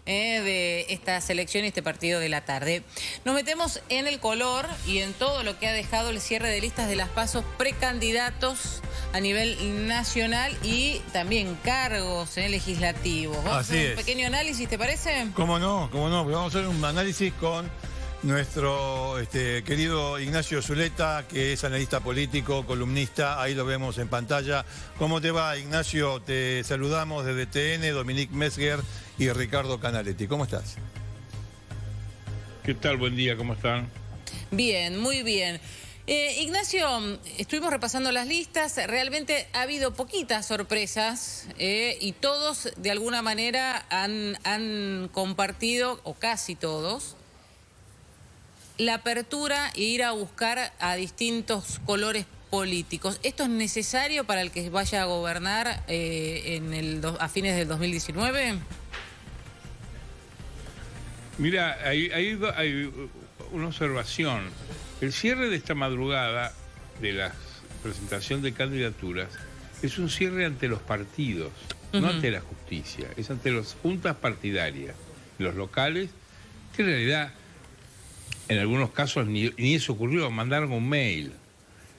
de esta selección y este partido de la tarde. Nos metemos en el color y en todo lo que ha dejado el cierre de listas de las PASO precandidatos a nivel nacional y también cargos legislativos. Vamos a hacer un pequeño análisis, ¿te parece? ¿Cómo no? Vamos a hacer un análisis con nuestro querido Ignacio Zuleta, que es analista político, columnista, ahí lo vemos en pantalla. ¿Cómo te va, Ignacio? Te saludamos desde TN, Dominique Mesger y Ricardo Canaletti. ¿Cómo estás? ¿Qué tal? Buen día, ¿cómo están? Bien, muy bien. Ignacio, estuvimos repasando las listas, realmente ha habido poquitas sorpresas y todos de alguna manera han compartido, o casi todos, la apertura e ir a buscar a distintos colores políticos. ¿Esto es necesario para el que vaya a gobernar a fines del 2019? Mira, hay una observación. El cierre de esta madrugada de la presentación de candidaturas es un cierre ante los partidos, no ante la justicia, es ante las juntas partidarias, los locales, que en realidad en algunos casos ni eso ocurrió, mandaron un mail.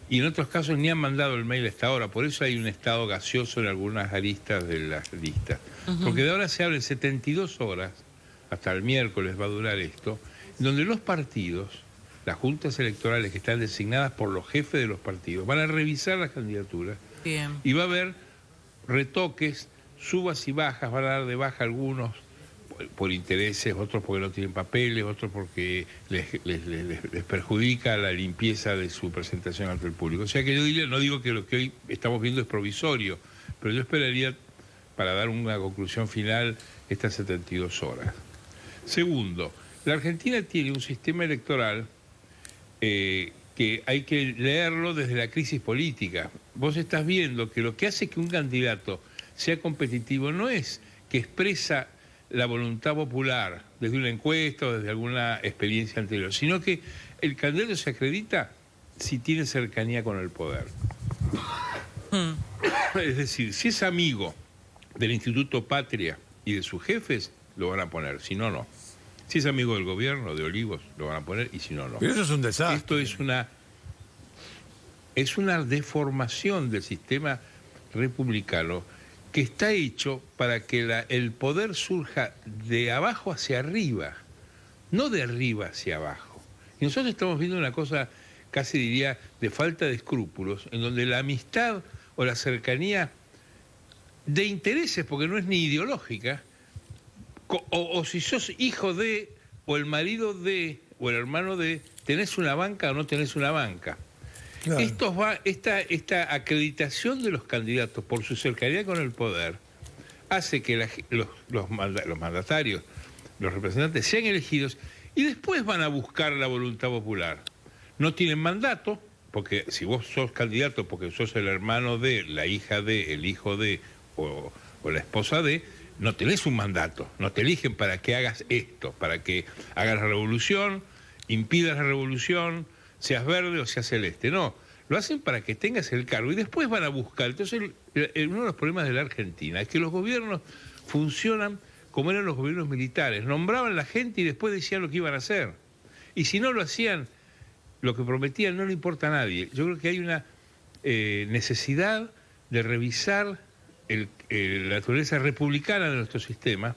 Y en otros casos ni han mandado el mail hasta ahora. Por eso hay un estado gaseoso en algunas aristas de las listas. Porque de ahora se abren 72 horas, hasta el miércoles va a durar esto, donde los partidos, las juntas electorales que están designadas por los jefes de los partidos, van a revisar las candidaturas. Bien. Y va a haber retoques, subas y bajas, van a dar de baja algunos por intereses, otros porque no tienen papeles, otros porque les perjudica la limpieza de su presentación ante el público. O sea que yo no digo que lo que hoy estamos viendo es provisorio, pero yo esperaría, para dar una conclusión final, estas 72 horas. Segundo, la Argentina tiene un sistema electoral que hay que leerlo desde la crisis política. Vos estás viendo que lo que hace que un candidato sea competitivo no es que expresa la voluntad popular desde una encuesta o desde alguna experiencia anterior, sino que el candidato se acredita si tiene cercanía con el poder. Es decir, si es amigo del Instituto Patria y de sus jefes, lo van a poner, si no, no. Si es amigo del gobierno, de Olivos, lo van a poner, y si no, no. Pero eso es un desastre. Esto es una deformación del sistema republicano que está hecho para que el poder surja de abajo hacia arriba, no de arriba hacia abajo. Y nosotros estamos viendo una cosa, casi diría, de falta de escrúpulos, en donde la amistad o la cercanía de intereses, porque no es ni ideológica, o si sos hijo de, o el marido de, o el hermano de, tenés una banca o no tenés una banca. Claro. Esta acreditación de los candidatos por su cercanía con el poder hace que los mandatarios, los representantes sean elegidos y después van a buscar la voluntad popular. No tienen mandato, porque si vos sos candidato porque sos el hermano de, la hija de, el hijo de o la esposa de, no tenés un mandato, no te eligen para que hagas esto, para que hagas la revolución, impidas la revolución, seas verde o seas celeste, no, lo hacen para que tengas el cargo y después van a buscar. Entonces, uno de los problemas de la Argentina es que los gobiernos funcionan como eran los gobiernos militares, nombraban a la gente y después decían lo que iban a hacer. Y si no lo hacían, lo que prometían no le importa a nadie. Yo creo que hay una necesidad de revisar la naturaleza republicana de nuestro sistema,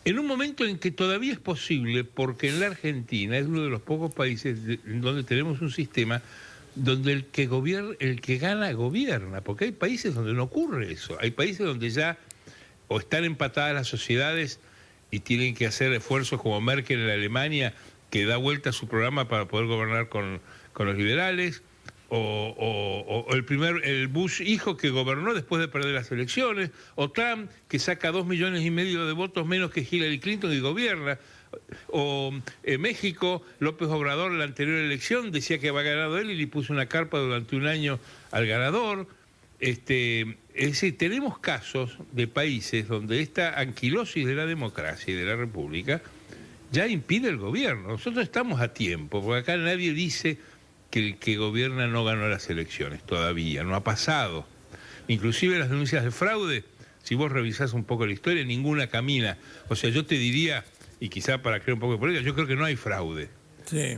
en un momento en que todavía es posible, porque en la Argentina es uno de los pocos países donde tenemos un sistema donde el que gana gobierna, porque hay países donde no ocurre eso, hay países donde ya o están empatadas las sociedades y tienen que hacer esfuerzos como Merkel en Alemania, que da vuelta a su programa para poder gobernar con los liberales, o el Bush hijo que gobernó después de perder las elecciones, o Trump que saca 2,5 millones de votos menos que Hillary Clinton y gobierna, o México, López Obrador en la anterior elección decía que había ganado él y le puso una carpa durante un año al ganador. Es decir, tenemos casos de países donde esta anquilosis de la democracia y de la república ya impide el gobierno. Nosotros estamos a tiempo, porque acá nadie dice que el que gobierna no ganó las elecciones todavía, no ha pasado. Inclusive las denuncias de fraude si vos revisás un poco la historia, ninguna camina. O sea, yo te diría, y quizá para crear un poco de política, yo creo que no hay fraude. Sí.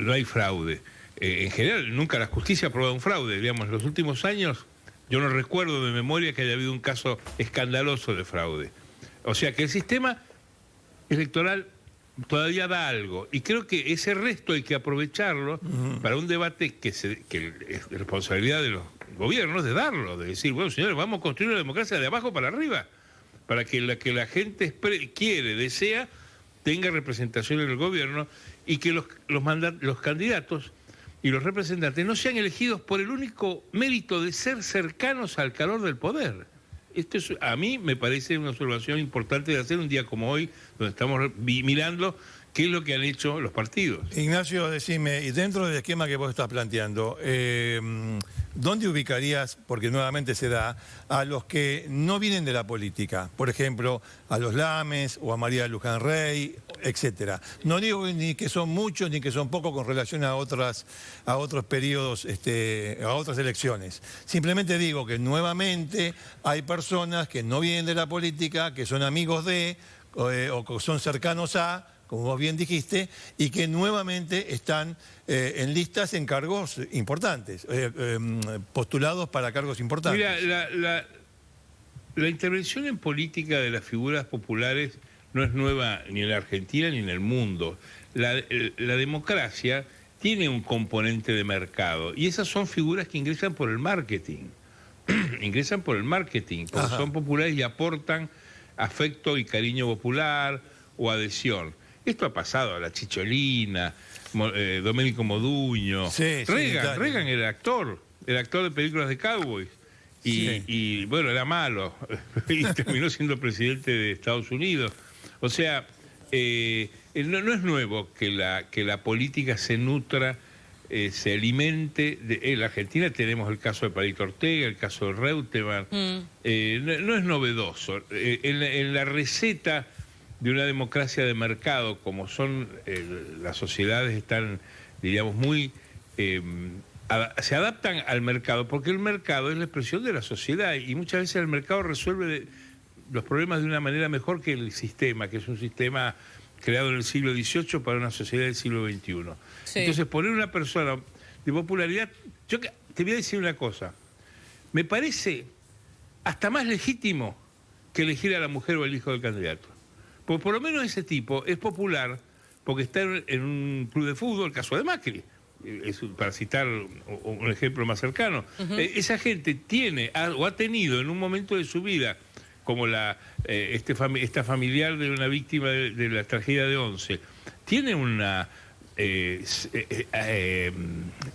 No hay fraude. En general, nunca la justicia ha probado un fraude. Digamos, en los últimos años, yo no recuerdo de memoria que haya habido un caso escandaloso de fraude. O sea que el sistema electoral todavía da algo. Y creo que ese resto hay que aprovecharlo para un debate que es responsabilidad de los gobiernos de darlo, de decir, bueno, señores, vamos a construir una democracia de abajo para arriba, para que la gente quiere, desea, tenga representación en el gobierno y que los candidatos y los representantes no sean elegidos por el único mérito de ser cercanos al calor del poder. Esto a mí me parece una observación importante de hacer un día como hoy, donde estamos mirando qué es lo que han hecho los partidos. Ignacio, decime, y dentro del esquema que vos estás planteando, ¿dónde ubicarías, porque nuevamente se da, a los que no vienen de la política? Por ejemplo, a los Lames o a María Luján Rey, etcétera. No digo ni que son muchos ni que son pocos con relación a otros periodos, a otras elecciones. Simplemente digo que nuevamente hay personas que no vienen de la política, que son amigos de, o que son cercanos a, como vos bien dijiste, y que nuevamente están en listas en cargos importantes, postulados para cargos importantes. Mira, la intervención en política de las figuras populares no es nueva ni en la Argentina ni en el mundo. La democracia tiene un componente de mercado, y esas son figuras que ingresan por el marketing. Ingresan por el marketing, porque son populares y aportan afecto y cariño popular o adhesión. Esto ha pasado a la Chicholina, Domenico Moduño, sí, Reagan era actor de películas de cowboys, y bueno, era malo, y terminó siendo presidente de Estados Unidos. O sea, no es nuevo que la política se nutra, se alimente. En la Argentina tenemos el caso de Palito Ortega, el caso de Reutemann. No es novedoso. En la receta de una democracia de mercado, como son las sociedades, están, diríamos, muy... se adaptan al mercado, porque el mercado es la expresión de la sociedad, y muchas veces el mercado resuelve los problemas de una manera mejor que el sistema, que es un sistema creado en el siglo XVIII para una sociedad del siglo XXI. Sí. Entonces, poner una persona de popularidad... Yo te voy a decir una cosa. Me parece hasta más legítimo que elegir a la mujer o al hijo del candidato. Porque por lo menos ese tipo es popular porque está en un club de fútbol, el caso de Macri, para citar un ejemplo más cercano. Esa gente tiene o ha tenido en un momento de su vida, como esta familiar de una víctima de la tragedia de Once, tiene una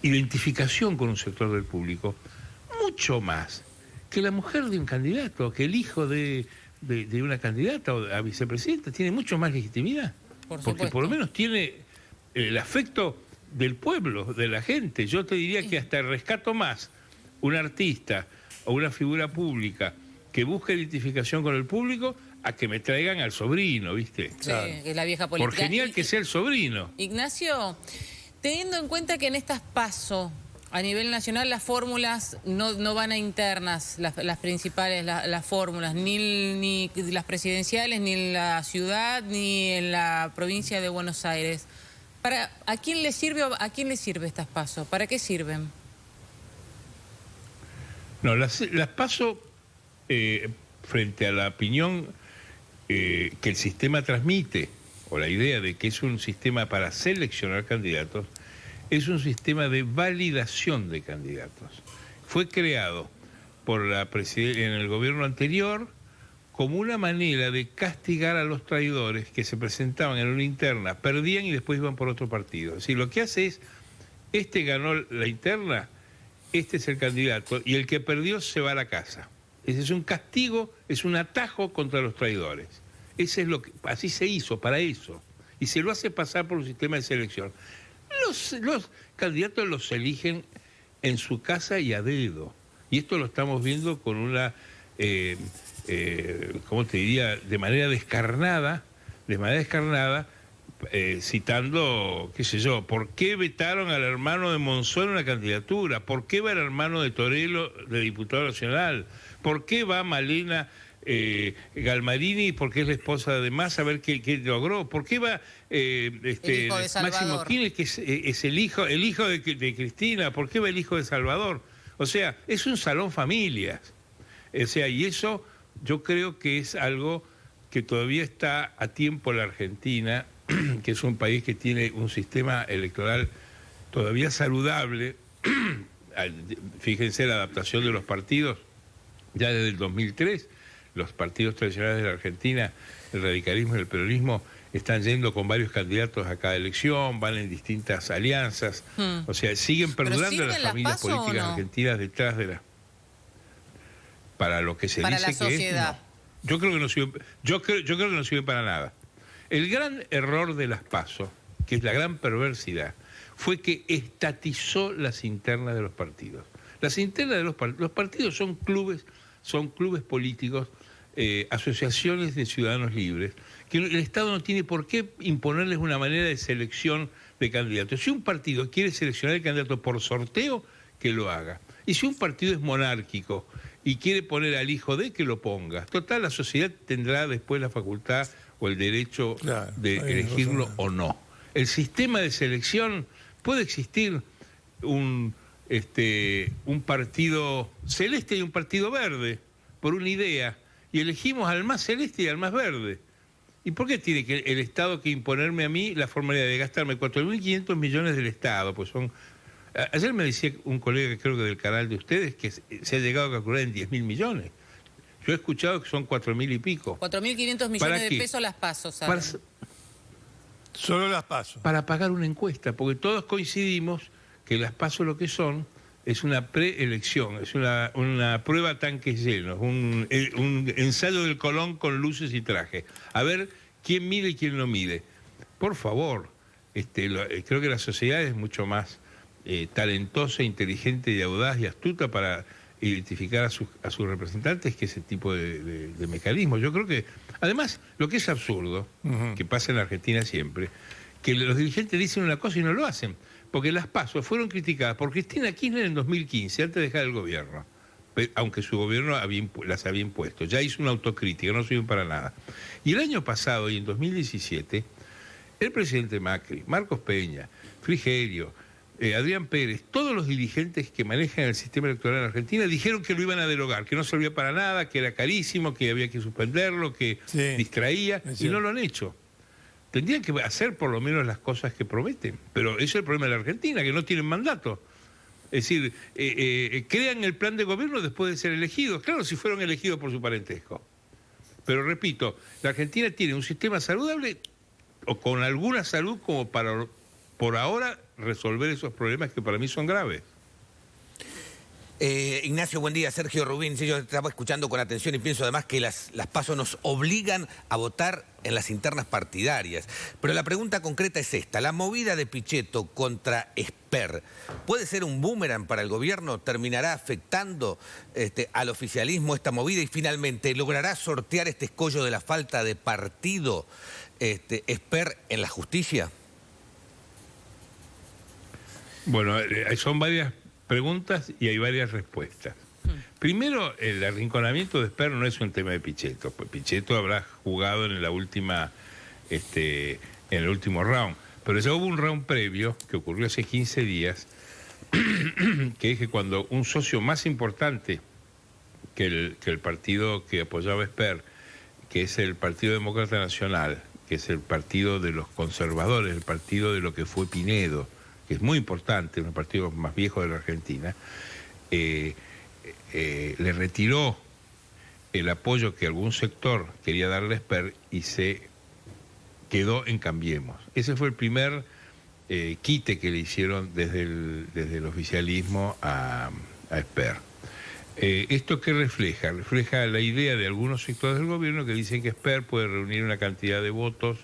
identificación con un sector del público mucho más que la mujer de un candidato, que el hijo de una candidata o a vicepresidenta, tiene mucho más legitimidad, porque por lo menos tiene el afecto del pueblo, de la gente. Yo te diría que hasta rescato más un artista o una figura pública que busca identificación con el público a que me traigan al sobrino, ¿viste? Sí, claro. Es la vieja política. Por genial que sea el sobrino. Ignacio, teniendo en cuenta que en estas PASO a nivel nacional las fórmulas no van a internas, las principales, las fórmulas, ni las presidenciales, ni en la ciudad, ni en la provincia de Buenos Aires. ¿A quién le sirve estas PASO? ¿Para qué sirven? No, las PASO, frente a la opinión que el sistema transmite, o la idea de que es un sistema para seleccionar candidatos, es un sistema de validación de candidatos. Fue creado por en el gobierno anterior como una manera de castigar a los traidores que se presentaban en una interna, perdían y después iban por otro partido. Es decir, lo que hace es, este ganó la interna, este es el candidato, y el que perdió se va a la casa. Ese es un castigo, es un atajo contra los traidores. Ese es así se hizo, para eso. Y se lo hace pasar por un sistema de selección. Los candidatos los eligen en su casa y a dedo. Y esto lo estamos viendo con una, ¿cómo te diría?, de manera descarnada, citando, qué sé yo, ¿por qué vetaron al hermano de Monzón en una candidatura? ¿Por qué va el hermano de Torello de diputado nacional? ¿Por qué va Malena Galmarini porque es la esposa de Massa, a ver qué logró. ¿Por qué va Máximo Kirchner, que es el hijo de Cristina? ¿Por qué va el hijo de Salvador? O sea, es un salón familias. O sea, y eso yo creo que es algo que todavía está a tiempo la Argentina, que es un país que tiene un sistema electoral todavía saludable. Fíjense la adaptación de los partidos ya desde el 2003. Los partidos tradicionales de la Argentina, el radicalismo y el peronismo, están yendo con varios candidatos a cada elección, van en distintas alianzas. O sea, siguen perdurando las familias políticas argentinas detrás de la... Para lo que se para dice la sociedad. Que es... No. Yo creo que no sirve, yo creo que no sirve para nada. El gran error de las PASO, que es la gran perversidad, fue que estatizó las internas de los partidos. Las internas de los partidos son clubes políticos, asociaciones de ciudadanos libres, que el Estado no tiene por qué imponerles una manera de selección de candidatos. Si un partido quiere seleccionar el candidato por sorteo, que lo haga. Y si un partido es monárquico y quiere poner al hijo de, que lo ponga. Total, la sociedad tendrá después la facultad o el derecho de elegirlo o no. El sistema de selección, puede existir un partido celeste y un partido verde, por una idea, y elegimos al más celeste y al más verde. ¿Y por qué tiene que el Estado que imponerme a mí la formalidad de gastarme 4.500 millones del Estado? Pues son... Ayer me decía un colega, creo que del canal de ustedes, que se ha llegado a calcular en 10.000 millones. Yo he escuchado que son 4.000 y pico. 4.500 millones de pesos las PASO, ¿sabes? Solo las PASO. Para pagar una encuesta, porque todos coincidimos que las PASO lo que son es una preelección, es una prueba a tanques llenos, un ensayo del Colón con luces y traje. A ver quién mide y quién no mide. Por favor, creo que la sociedad es mucho más talentosa, inteligente y audaz y astuta para identificar a sus representantes que ese tipo de mecanismos. Yo creo que, además, lo que es absurdo, que pasa en la Argentina siempre, que los dirigentes dicen una cosa y no lo hacen, porque las PASO fueron criticadas por Cristina Kirchner en 2015, antes de dejar el gobierno, aunque su gobierno las había impuesto. Ya hizo una autocrítica, no sirven para nada. Y el año pasado, y en 2017, el presidente Macri, Marcos Peña, Frigerio, Adrián Pérez, todos los dirigentes que manejan el sistema electoral en Argentina dijeron que lo iban a derogar, que no servía para nada, que era carísimo, que había que suspenderlo, que distraía, y no lo han hecho. Tendrían que hacer por lo menos las cosas que prometen, pero ese es el problema de la Argentina, que no tienen mandato. Es decir, crean el plan de gobierno después de ser elegidos, claro, si fueron elegidos por su parentesco. Pero repito, la Argentina tiene un sistema saludable, o con alguna salud como para, por ahora, resolver esos problemas que para mí son graves. Ignacio, buen día. Sergio Rubín. Sí, yo estaba escuchando con atención y pienso además que las PASO nos obligan a votar en las internas partidarias. Pero la pregunta concreta es esta. ¿La movida de Pichetto contra Esper puede ser un boomerang para el gobierno? ¿Terminará afectando al oficialismo esta movida? Y finalmente, ¿logrará sortear este escollo de la falta de partido Esper en la justicia? Bueno, son varias preguntas y hay varias respuestas. Primero, el arrinconamiento de Esper no es un tema de Pichetto. Pues Pichetto habrá jugado en la última, en el último round. Pero ya hubo un round previo que ocurrió hace 15 días, que es que cuando un socio más importante que el partido que apoyaba a Esper, que es el Partido Demócrata Nacional, que es el partido de los conservadores, el partido de lo que fue Pinedo, que es muy importante, uno de los partidos más viejos de la Argentina, le retiró el apoyo que algún sector quería darle a Esper y se quedó en Cambiemos. Ese fue el primer quite que le hicieron desde el oficialismo a Esper. ¿Esto qué refleja? Refleja la idea de algunos sectores del gobierno que dicen que Esper puede reunir una cantidad de votos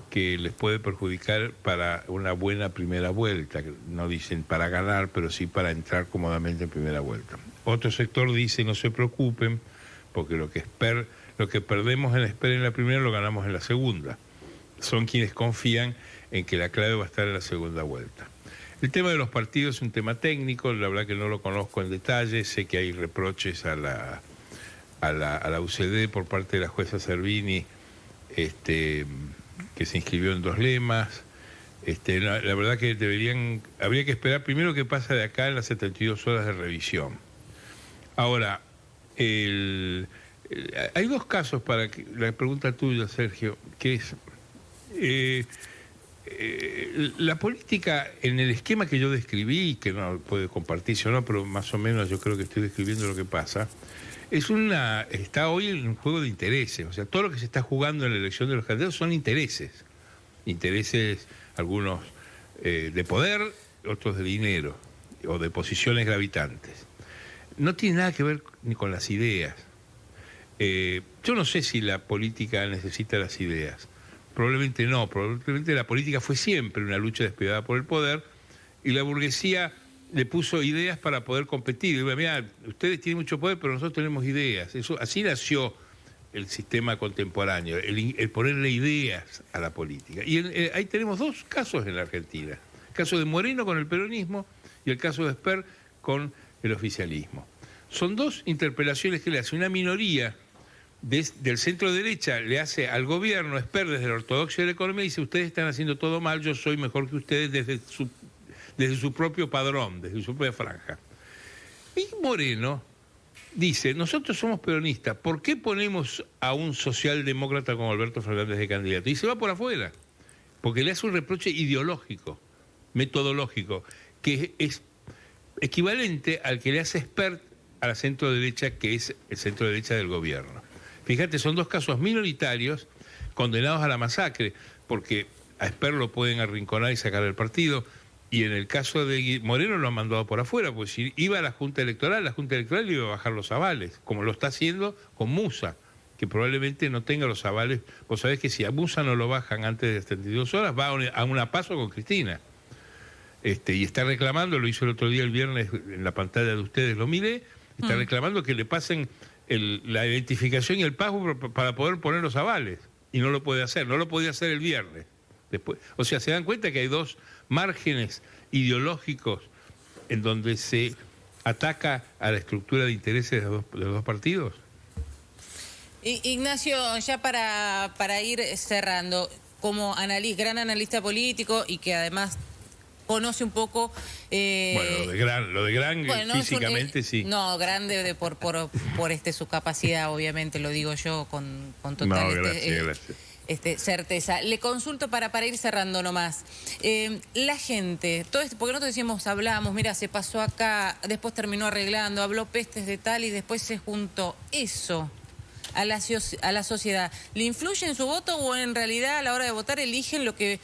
que les puede perjudicar para una buena primera vuelta. No dicen para ganar, pero sí para entrar cómodamente en primera vuelta. Otro sector dice no se preocupen, porque lo que perdemos en Esper en la primera lo ganamos en la segunda. Son quienes confían en que la clave va a estar en la segunda vuelta. El tema de los partidos es un tema técnico, la verdad que no lo conozco en detalle, sé que hay reproches a a la UCD por parte de la jueza Servini, que se inscribió en 2 lemas. La verdad que habría que esperar primero qué pasa de acá en las 72 horas de revisión. Ahora, hay 2 casos para la pregunta tuya, Sergio, que es la política en el esquema que yo describí, que no puede compartirse o no, pero más o menos yo creo que estoy describiendo lo que pasa, está hoy en un juego de intereses. O sea, todo lo que se está jugando en la elección de los candidatos son intereses, algunos de poder, otros de dinero o de posiciones gravitantes. No tiene nada que ver ni con las ideas. Yo no sé si la política necesita las ideas. Probablemente no, probablemente la política fue siempre una lucha despiadada por el poder y la burguesía le puso ideas para poder competir. Y, mira, ustedes tienen mucho poder, pero nosotros tenemos ideas. Así nació el sistema contemporáneo, el ponerle ideas a la política. Y ahí tenemos 2 casos en la Argentina. El caso de Moreno con el peronismo y el caso de Esper con el oficialismo. Son 2 interpelaciones que le hace una minoría del centro derecha, le hace al gobierno, Esper desde la ortodoxia de la economía, y dice: ustedes están haciendo todo mal, yo soy mejor que ustedes desde su propio padrón, desde su propia franja. Y Moreno dice: nosotros somos peronistas, ¿por qué ponemos a un socialdemócrata como Alberto Fernández de candidato? Y se va por afuera, porque le hace un reproche ideológico, metodológico, que es equivalente al que le hace Esper a la centro derecha, que es el centro derecha del gobierno. Fíjate, son 2 casos minoritarios condenados a la masacre, porque a Esper lo pueden arrinconar y sacar del partido, y en el caso de Moreno lo han mandado por afuera, pues si iba a la Junta Electoral le iba a bajar los avales, como lo está haciendo con Musa, que probablemente no tenga los avales. Vos sabés que si a Musa no lo bajan antes de 72 horas, va a una paso con Cristina. Y está reclamando, lo hizo el otro día, el viernes, en la pantalla de ustedes lo miré, está reclamando que le pasen la identificación y el pago para poder poner los avales, y no lo puede hacer, no lo podía hacer el viernes. Después, o sea, se dan cuenta que hay 2 márgenes ideológicos en donde se ataca a la estructura de intereses de los 2 partidos. Ignacio, ya para ir cerrando, como gran analista político y que además conoce un poco... bueno, lo de gran bueno, físicamente sí. No, grande por su capacidad, obviamente, lo digo yo con total... No, gracias. Certeza. Le consulto para ir cerrando nomás. La gente, todo esto, porque nosotros decíamos, hablamos, mira, se pasó acá, después terminó arreglando, habló pestes de tal y después se juntó. Eso a la sociedad, ¿le influye en su voto o en realidad a la hora de votar eligen lo que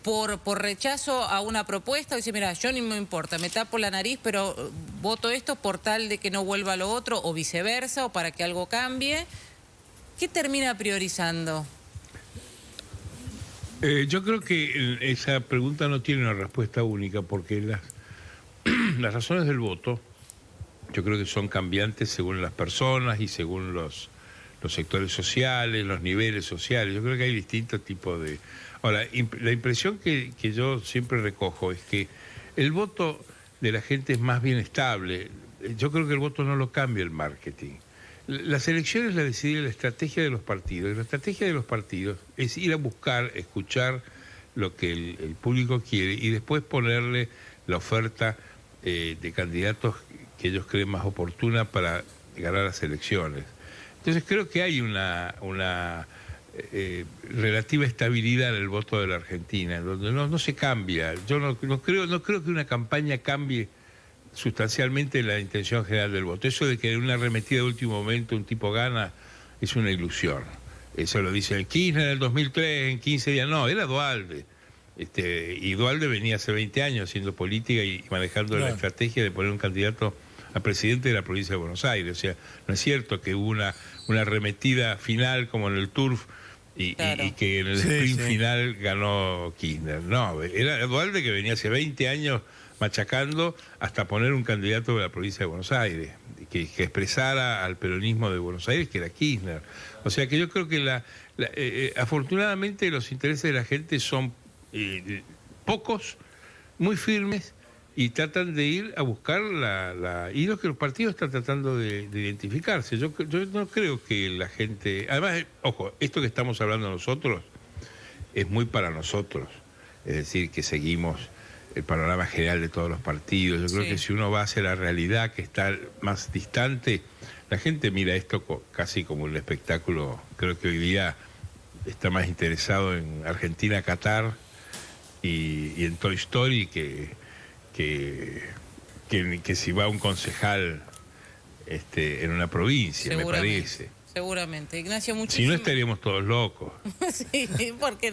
por rechazo a una propuesta? O dice, mira, yo ni me importa, me tapo la nariz, pero voto esto por tal de que no vuelva lo otro, o viceversa, o para que algo cambie. ¿Qué termina priorizando? Yo creo que esa pregunta no tiene una respuesta única, porque las razones del voto yo creo que son cambiantes según las personas y según los sectores sociales, los niveles sociales. Yo creo que hay distintos tipos de... Ahora, la impresión que yo siempre recojo es que el voto de la gente es más bien estable. Yo creo que el voto no lo cambia el marketing. Las elecciones las decide la estrategia de los partidos. Y la estrategia de los partidos es ir a buscar, escuchar lo que el público quiere y después ponerle la oferta de candidatos que ellos creen más oportuna para ganar las elecciones. Entonces creo que hay una relativa estabilidad en el voto de la Argentina, donde no se cambia. Yo no creo que una campaña cambie sustancialmente la intención general del voto. Eso de que en una arremetida de último momento un tipo gana es una ilusión. Eso lo dice el Kirchner en el 2003, en 15 días. No, era Duhalde. Y Duhalde venía hace 20 años haciendo política y manejando la estrategia de poner un candidato a presidente de la provincia de Buenos Aires. O sea, no es cierto que hubo una arremetida final como en el Turf y que en el sprint final ganó Kirchner. No, era Duhalde que venía hace 20 años machacando hasta poner un candidato de la provincia de Buenos Aires, que expresara al peronismo de Buenos Aires, que era Kirchner. O sea que yo creo que afortunadamente los intereses de la gente son pocos, muy firmes y tratan de ir a buscar y lo que los partidos están tratando de identificarse. Yo no creo que la gente... Además, ojo, esto que estamos hablando nosotros es muy para nosotros. Es decir, que seguimos el panorama general de todos los partidos. Yo creo que si uno va hacia la realidad, que está más distante, la gente mira esto casi como un espectáculo. Creo que hoy día está más interesado en Argentina-Qatar y en Toy Story que si va un concejal en una provincia, me parece. Seguramente. Ignacio, muchísimas... Si no, estaríamos todos locos. Sí, ¿por qué no?